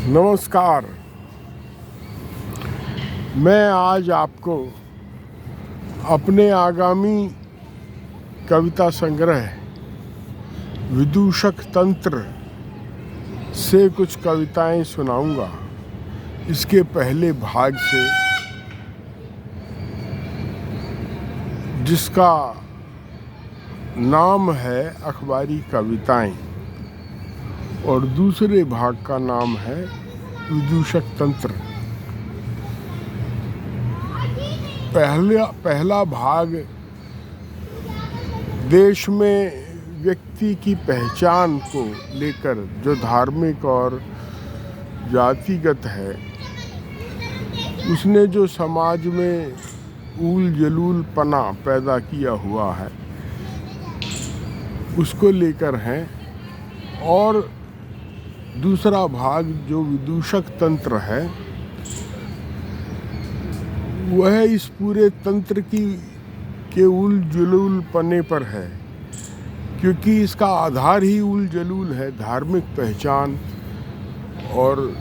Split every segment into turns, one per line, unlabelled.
नमस्कार। मैं आज आपको अपने आगामी कविता संग्रह विदूषक तंत्र से कुछ कविताएं सुनाऊंगा। इसके पहले भाग से, जिसका नाम है अखबारी कविताएं, और दूसरे भाग का नाम है विदूषक तंत्र। पहला भाग देश में व्यक्ति की पहचान को लेकर, जो धार्मिक और जातिगत है, उसने जो समाज में ऊल जलूल पना पैदा किया हुआ है, उसको लेकर है। और दूसरा भाग जो विदूषक तंत्र है, वह इस पूरे तंत्र के उल जलूल पने पर है, क्योंकि इसका आधार ही उल जलूल है। धार्मिक पहचान और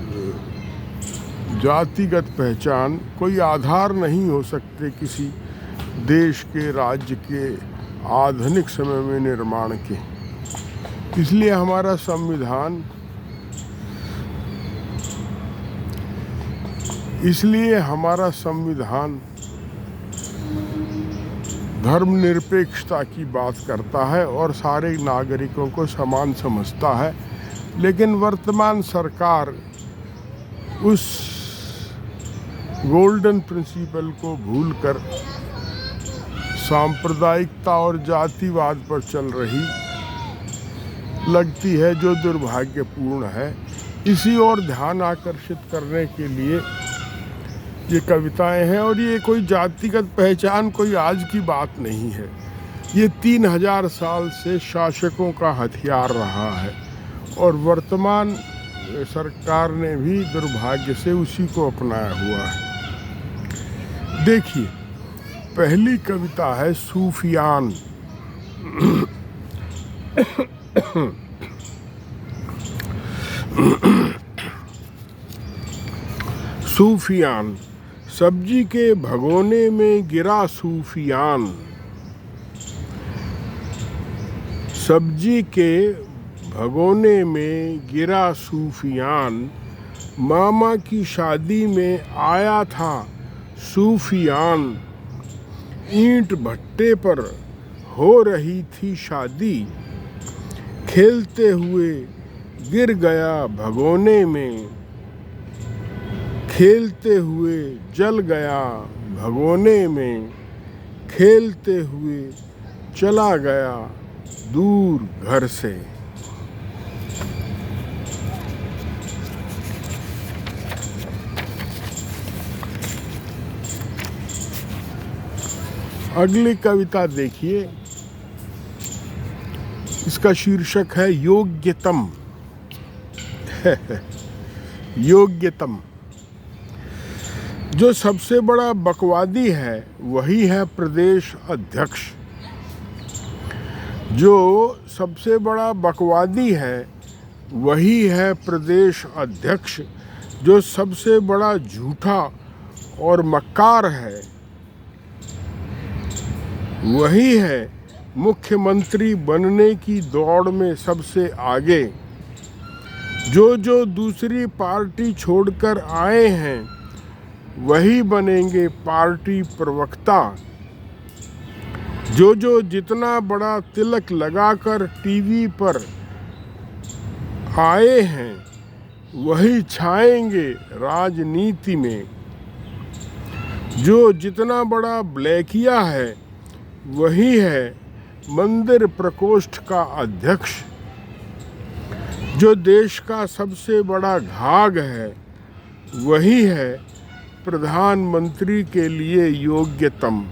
जातिगत पहचान कोई आधार नहीं हो सकते किसी देश के, राज्य के आधुनिक समय में निर्माण के। इसलिए हमारा संविधान धर्मनिरपेक्षता की बात करता है और सारे नागरिकों को समान समझता है। लेकिन वर्तमान सरकार उस गोल्डन प्रिंसिपल को भूलकर सांप्रदायिकता और जातिवाद पर चल रही लगती है, जो दुर्भाग्यपूर्ण है। इसी ओर ध्यान आकर्षित करने के लिए ये कविताएं हैं। और ये कोई जातिगत पहचान कोई आज की बात नहीं है। ये 3000 साल से शासकों का हथियार रहा है, और वर्तमान सरकार ने भी दुर्भाग्य से उसी को अपनाया हुआ है। देखिए, पहली कविता है सूफियान। सूफियान। सब्जी के भगोने में गिरा सूफियान। सब्जी के भगोने में गिरा सूफियान। मामा की शादी में आया था सूफियान। ईंट भट्टे पर हो रही थी शादी। खेलते हुए गिर गया भगोने में। खेलते हुए जल गया भगोने में। खेलते हुए चला गया दूर घर से। अगली कविता देखिए। इसका शीर्षक है योग्यतम। योग्यतम। जो सबसे बड़ा बकवादी है वही है प्रदेश अध्यक्ष। जो सबसे बड़ा बकवादी है वही है प्रदेश अध्यक्ष। जो सबसे बड़ा झूठा और मक्कार है वही है मुख्यमंत्री बनने की दौड़ में सबसे आगे। जो दूसरी पार्टी छोड़कर आए हैं वही बनेंगे पार्टी प्रवक्ता। जो जितना बड़ा तिलक लगाकर टीवी पर आए हैं वही छाएंगे राजनीति में। जो जितना बड़ा ब्लैकिया है वही है मंदिर प्रकोष्ठ का अध्यक्ष। जो देश का सबसे बड़ा घाघ है वही है प्रधानमंत्री के लिए योग्यतम।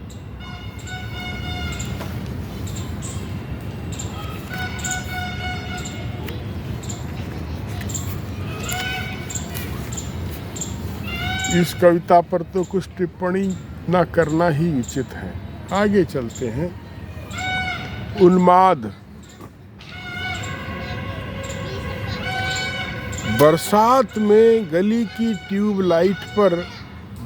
इस कविता पर तो कुछ टिप्पणी न करना ही उचित है। आगे चलते हैं। उन्माद। बरसात में गली की ट्यूबलाइट पर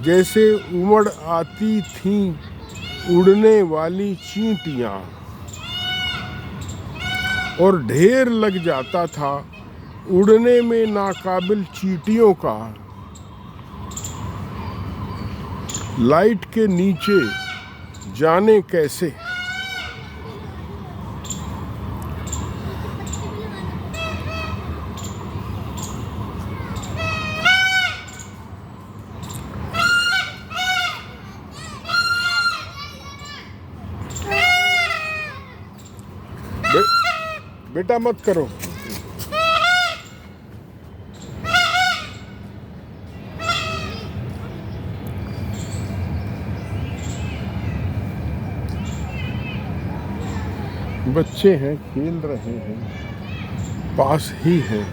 जैसे उमड़ आती थीं उड़ने वाली चींटियां, और ढेर लग जाता था उड़ने में नाकाबिल चींटियों का लाइट के नीचे जाने कैसे। बेटा मत करो। बच्चे हैं, खेल रहे हैं, पास ही हैं।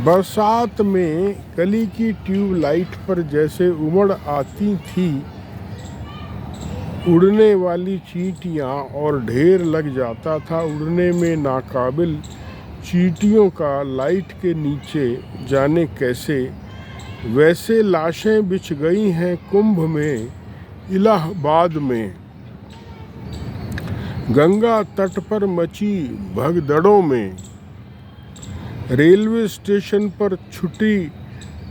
बरसात में गली की ट्यूबलाइट पर जैसे उमड़ आती थी उड़ने वाली चींटियां, और ढेर लग जाता था उड़ने में नाकाबिल चींटियों का लाइट के नीचे जाने कैसे। वैसे लाशें बिछ गई हैं कुंभ में, इलाहाबाद में, गंगा तट पर मची भगदड़ों में, रेलवे स्टेशन पर छुटी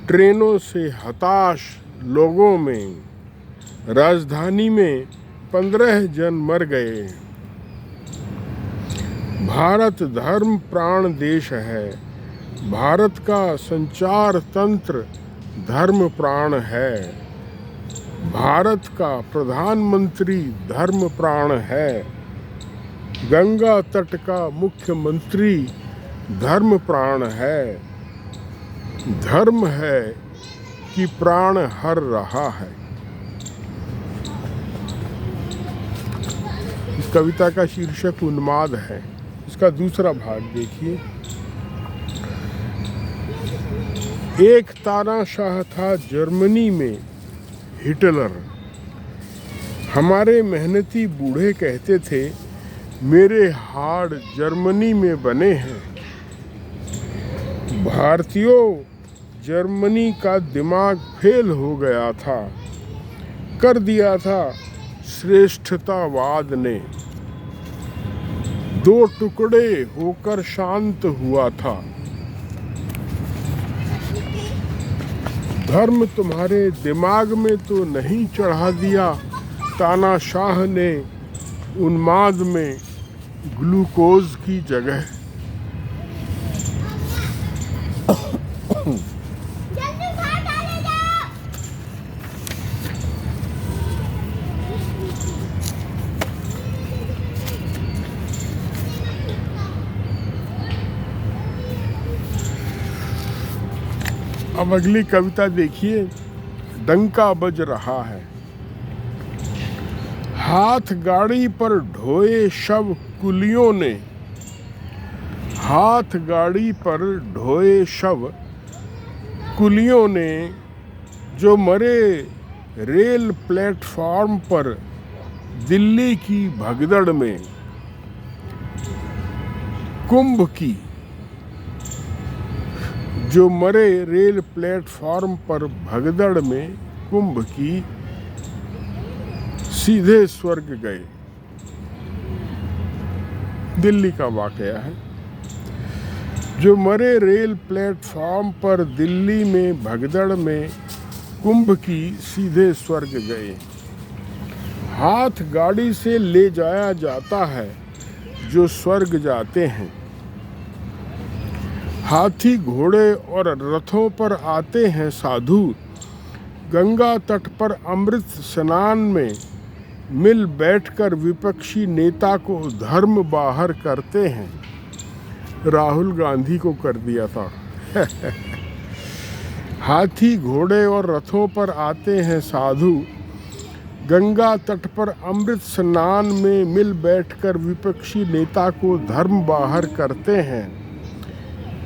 ट्रेनों से हताश लोगों में, राजधानी में 15 जन मर गए। भारत धर्म प्राण देश है, भारत का संचार तंत्र धर्म प्राण है, भारत का प्रधानमंत्री धर्म प्राण है, गंगा तट का मुख्यमंत्री धर्म प्राण है। धर्म है कि प्राण हर रहा है। इस कविता का शीर्षक उन्माद है। इसका दूसरा भाग देखिए। एक तानाशाह था जर्मनी में, हिटलर। हमारे मेहनती बूढ़े कहते थे मेरे हाड़ जर्मनी में बने हैं। भारतीयों, जर्मनी का दिमाग फेल हो गया था, कर दिया था श्रेष्ठतावाद ने। दो टुकड़े होकर शांत हुआ था। धर्म तुम्हारे दिमाग में तो नहीं चढ़ा दिया तानाशाह ने उन्माद में ग्लूकोज की जगह। अब अगली कविता देखिए। डंका बज रहा है। हाथ गाड़ी पर ढोए शव कुलियों ने, हाथ गाड़ी पर ढोए शव कुलियों ने, जो मरे रेल प्लेटफॉर्म पर दिल्ली की भगदड़ में। कुंभ की, जो मरे रेल प्लेटफॉर्म पर भगदड़ में कुंभ की, सीधे स्वर्ग गए। दिल्ली का वाकया है। जो मरे रेल प्लेटफॉर्म पर दिल्ली में भगदड़ में कुंभ की, सीधे स्वर्ग गए। हाथ गाड़ी से ले जाया जाता है जो स्वर्ग जाते हैं। हाथी घोड़े और रथों पर आते हैं साधु, गंगा तट पर अमृत स्नान में मिल बैठकर विपक्षी नेता को धर्म बाहर करते हैं। राहुल गांधी को कर दिया था। हाथी घोड़े और रथों पर आते हैं साधु, गंगा तट पर अमृत स्नान में मिल बैठकर विपक्षी नेता को धर्म बाहर करते हैं।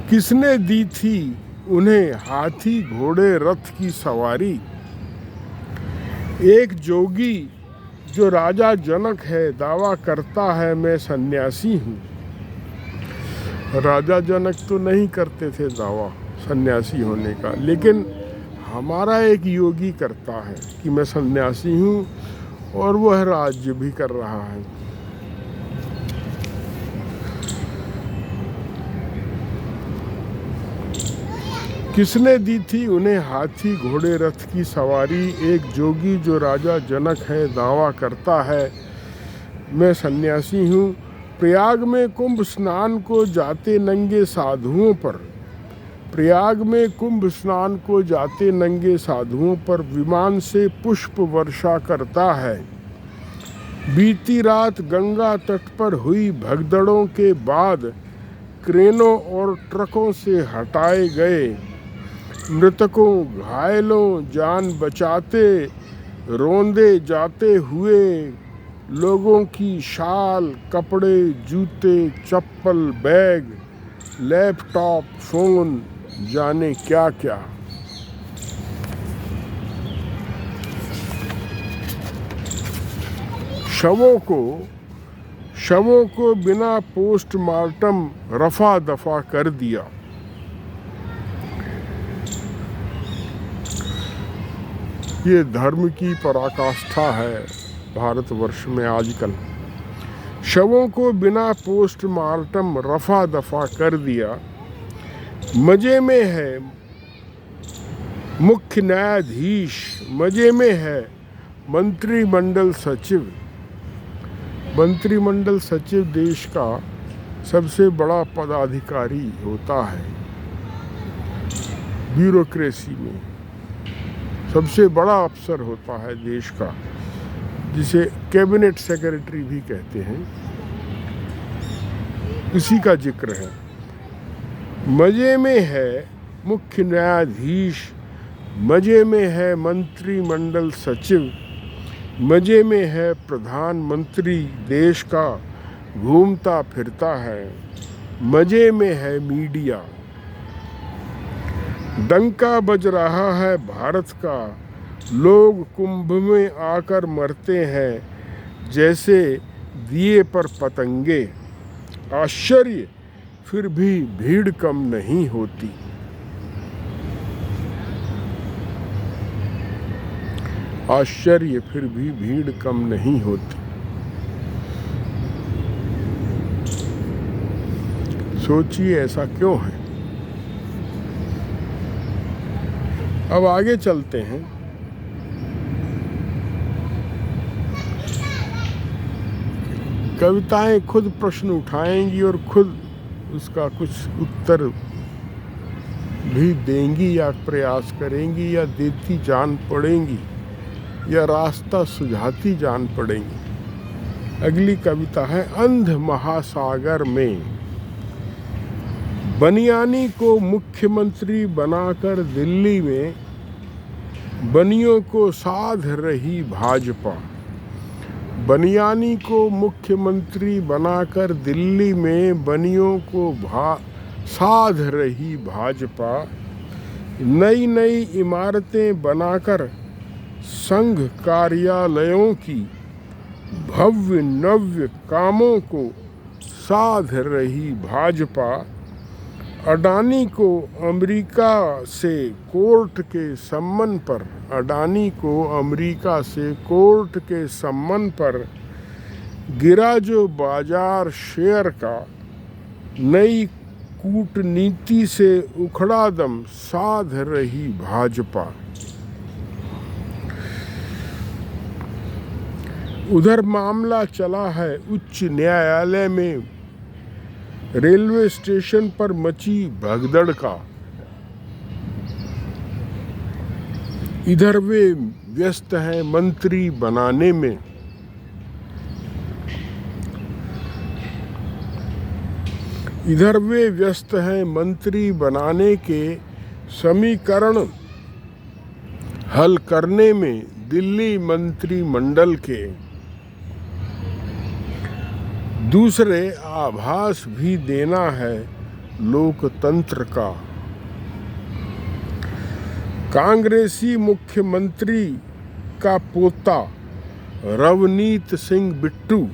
किसने दी थी उन्हें हाथी घोड़े रथ की सवारी? एक जोगी जो राजा जनक है दावा करता है मैं सन्यासी हूँ। राजा जनक तो नहीं करते थे दावा सन्यासी होने का, लेकिन हमारा एक योगी करता है कि मैं सन्यासी हूँ और वह राज्य भी कर रहा है। किसने दी थी उन्हें हाथी घोड़े रथ की सवारी? एक जोगी जो राजा जनक है दावा करता है मैं सन्यासी हूँ। प्रयाग में कुंभ स्नान को जाते नंगे साधुओं पर, प्रयाग में कुंभ स्नान को जाते नंगे साधुओं पर विमान से पुष्प वर्षा करता है। बीती रात गंगा तट पर हुई भगदड़ों के बाद क्रेनों और ट्रकों से हटाए गए मृतकों घायलों जान बचाते रोंदे जाते हुए लोगों की शाल कपड़े जूते चप्पल बैग लैपटॉप फोन जाने क्या क्या। शवों को बिना पोस्टमार्टम रफा दफा कर दिया। ये धर्म की पराकाष्ठा है भारतवर्ष में आजकल। शवों को बिना पोस्टमार्टम रफा दफा कर दिया। मजे में है मुख्य न्यायाधीश, मजे में है मंत्रिमंडल सचिव। मंत्रिमंडल सचिव देश का सबसे बड़ा पदाधिकारी होता है, ब्यूरोक्रेसी में सबसे बड़ा अफसर होता है देश का, जिसे कैबिनेट सेक्रेटरी भी कहते हैं, उसी का जिक्र है। मजे में है मुख्य न्यायाधीश, मजे में है मंत्रिमंडल सचिव, मजे में है प्रधानमंत्री देश का घूमता फिरता है, मजे में है मीडिया। डंका बज रहा है भारत का, लोग कुंभ में आकर मरते हैं जैसे दिए पर पतंगे। आश्चर्य फिर भी भीड़ कम नहीं होती। आश्चर्य फिर भी भीड़ कम नहीं होती। सोचिए ऐसा क्यों है। अब आगे चलते हैं। कविताएं खुद प्रश्न उठाएंगी और खुद उसका कुछ उत्तर भी देंगी या प्रयास करेंगी या देती जान पड़ेंगी या रास्ता सुझाती जान पड़ेंगी। अगली कविता है अंध महासागर में। बनियानी को मुख्यमंत्री बनाकर दिल्ली में बनियों को साध रही भाजपा। बनियानी को मुख्यमंत्री बनाकर दिल्ली में बनियों को साध रही भाजपा। नई नई इमारतें बनाकर संघ कार्यालयों की भव्य नव्य कामों को साध रही भाजपा। अडानी को अमेरिका से कोर्ट के सम्मन पर, अडानी को अमेरिका से कोर्ट के सम्मन पर गिरा जो बाजार शेयर का। नई कूटनीति से उखड़ा दम साध रही भाजपा। उधर मामला चला है उच्च न्यायालय में। रेलवे स्टेशन पर मची भगदड़ का। इधर वे व्यस्त हैं मंत्री बनाने में। इधर वे व्यस्त हैं मंत्री बनाने के समीकरण हल करने में दिल्ली मंत्रिमंडल के। दूसरे आभास भी देना है लोकतंत्र का। कांग्रेसी मुख्यमंत्री का पोता रवनीत सिंह बिट्टू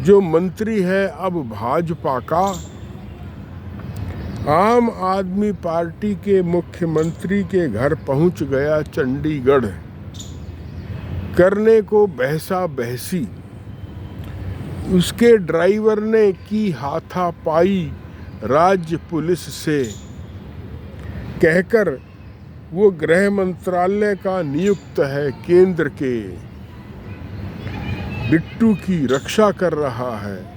जो मंत्री है अब भाजपा का, आम आदमी पार्टी के मुख्यमंत्री के घर पहुंच गया चंडीगढ़, करने को बहसा बहसी। उसके ड्राइवर ने की हाथापाई राज्य पुलिस से, कहकर वो गृह मंत्रालय का नियुक्त है केंद्र के, बिट्टू की रक्षा कर रहा है।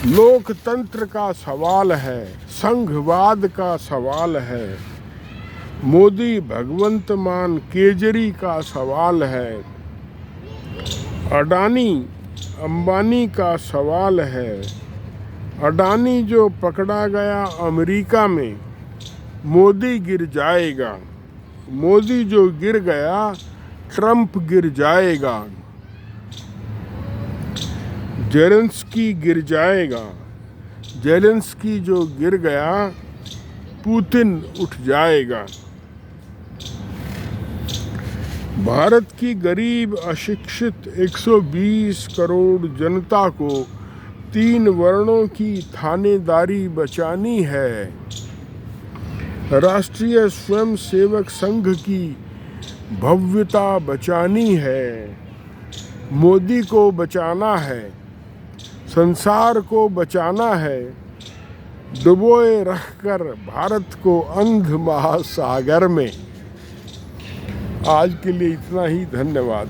लोकतंत्र का सवाल है, संघवाद का सवाल है, मोदी भगवंत मान केजरी का सवाल है, अडानी अंबानी का सवाल है। अडानी जो पकड़ा गया अमेरिका में, मोदी गिर जाएगा। मोदी जो गिर गया, ट्रंप गिर जाएगा। जेलेंस्की गिर जाएगा। जेलेंस्की जो गिर गया, पुतिन उठ जाएगा। भारत की गरीब अशिक्षित 120 करोड़ जनता को 3 वर्णों की थानेदारी बचानी है। राष्ट्रीय स्वयंसेवक संघ की भव्यता बचानी है। मोदी को बचाना है, संसार को बचाना है, डुबोए रखकर भारत को अंध महासागर में। आज के लिए इतना ही, धन्यवाद।